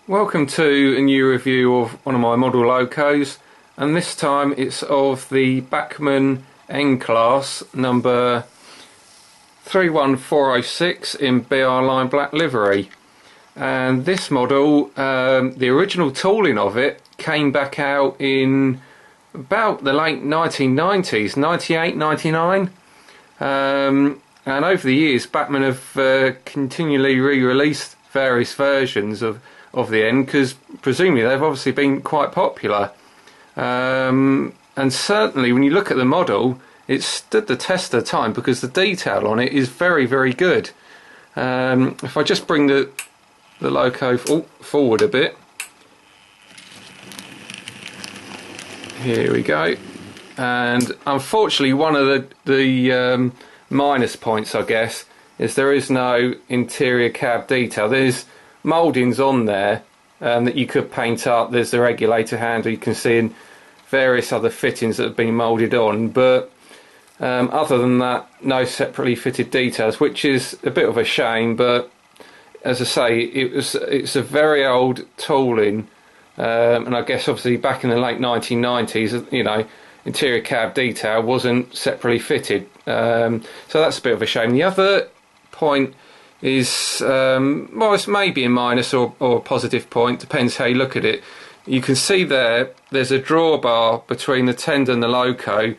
Welcome to a new review of one of my model locos, and this time it's of the Bachmann N class number 31406 in BR line black livery. And this model, the original tooling of it came back out in about the late 1990s, 98, 99. And over the years Bachmann have continually re-released various versions of the N, because presumably they've obviously been quite popular, and certainly when you look at the model, it stood the test of time because the detail on it is very, very good. If I just bring the loco forward a bit, here we go. And unfortunately, one of the minus points, I guess, is there is no interior cab detail. There's mouldings on there that you could paint up. There's the regulator handle you can see, and various other fittings that have been moulded on, but other than that, no separately fitted details, which is a bit of a shame. But as I say, it's a very old tooling, and I guess obviously back in the late 1990s, you know, interior cab detail wasn't separately fitted, so that's a bit of a shame. The other point is, well, it's maybe a minus or a positive point, depends how you look at it. You can see there's a drawbar between the tender and the loco,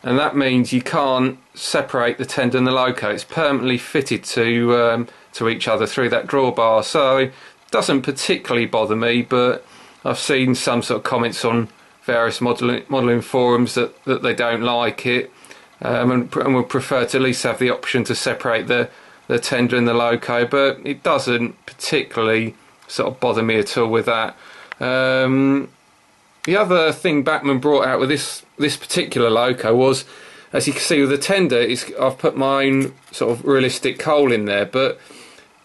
and that means you can't separate the tender and the loco. It's permanently fitted to each other through that drawbar, so it doesn't particularly bother me, but I've seen some sort of comments on various modelling forums that they don't like it, and would prefer to at least have the option to separate the tender and the loco, but it doesn't particularly sort of bother me at all with that. The other thing Bachmann brought out with this particular loco was, as you can see with the tender, I've put my own sort of realistic coal in there, but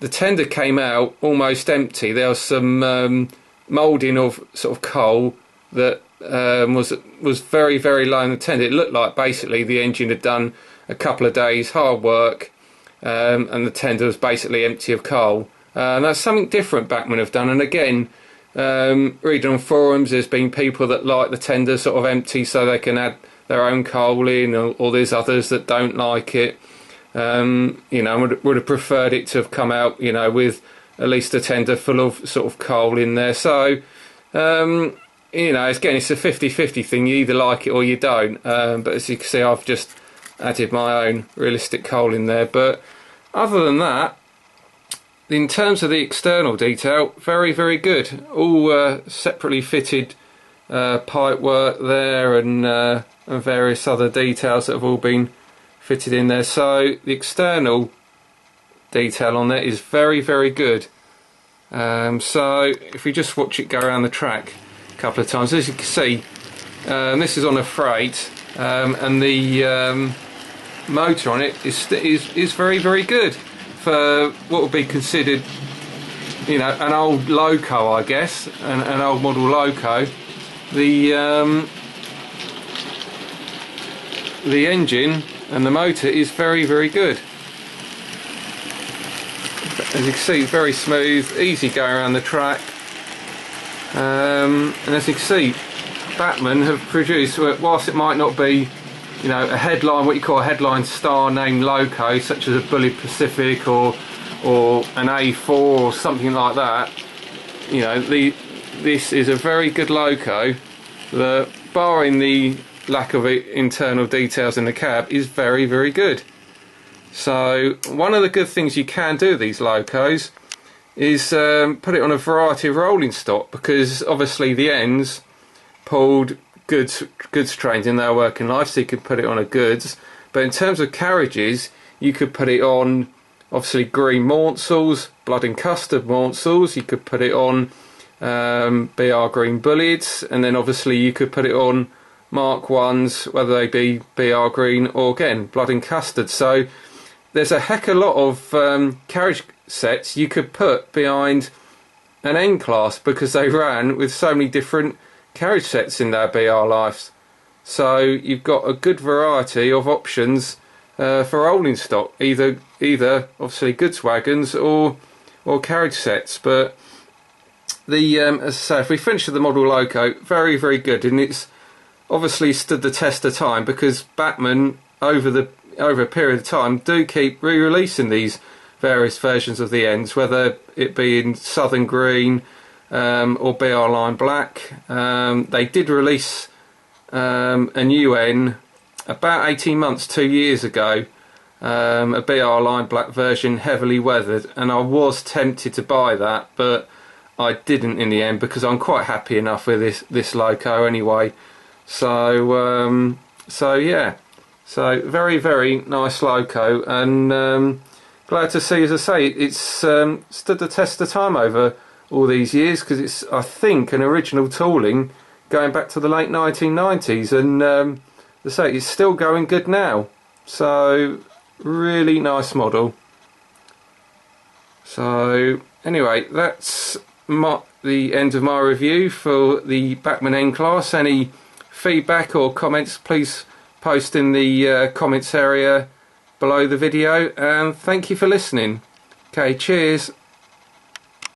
the tender came out almost empty. There was some moulding of sort of coal that was very, very low in the tender. It looked like basically the engine had done a couple of days hard work, and the tender was basically empty of coal. And that's something different Bachmann have done. And again, reading on forums, there's been people that like the tender sort of empty so they can add their own coal in, or there's others that don't like it. You know, would have preferred it to have come out, you know, with at least a tender full of sort of coal in there. So, you know, again, it's a 50-50 thing. You either like it or you don't. But as you can see, I've just added my own realistic coal in there. But other than that, in terms of the external detail, very, very good. All separately fitted pipe work there, and various other details that have all been fitted in there. So the external detail on there is very, very good. So if we just watch it go around the track a couple of times, as you can see, this is on a freight, and the motor on it is very, very good for what would be considered, you know, an old loco, I guess, an old model loco. The engine and the motor is very, very good. As you can see, it's very smooth, easy going around the track, and as you can see, Bachmann have produced, whilst it might not be, you know, a headline, what you call a headline star name loco, such as a Bullet Pacific or an A4 or something like that, you know, this is a very good loco that, barring the lack of internal details in the cab, is very, very good. So one of the good things you can do with these locos is put it on a variety of rolling stock, because obviously the ends pulled goods trains in their working life, so you could put it on a goods. But in terms of carriages, you could put it on obviously green Maunsels, blood and custard Maunsels. You could put it on BR green bullets, and then obviously you could put it on Mark 1s, whether they be BR green or again blood and custard. So there's a heck of a lot of carriage sets you could put behind an N class, because they ran with so many different carriage sets in their BR lives. So you've got a good variety of options for rolling stock, either obviously goods wagons or carriage sets. But the as I say, if we finish with the model loco, very, very good, and it's obviously stood the test of time because Bachmann over a period of time do keep re-releasing these various versions of the ends, whether it be in Southern Green or BR Line Black. They did release a new N about 18 months, 2 years ago, a BR Line Black version, heavily weathered, and I was tempted to buy that, but I didn't in the end because I'm quite happy enough with this loco anyway. So yeah, so very, very nice loco, and glad to see, as I say, it's stood the test of time over all these years, because it's, I think, an original tooling going back to the late 1990s, and as I say, it's still going good now. So really nice model. So anyway, that's the end of my review for the Bachmann N class. Any feedback or comments, please post in the comments area below the video, and thank you for listening. Okay, cheers.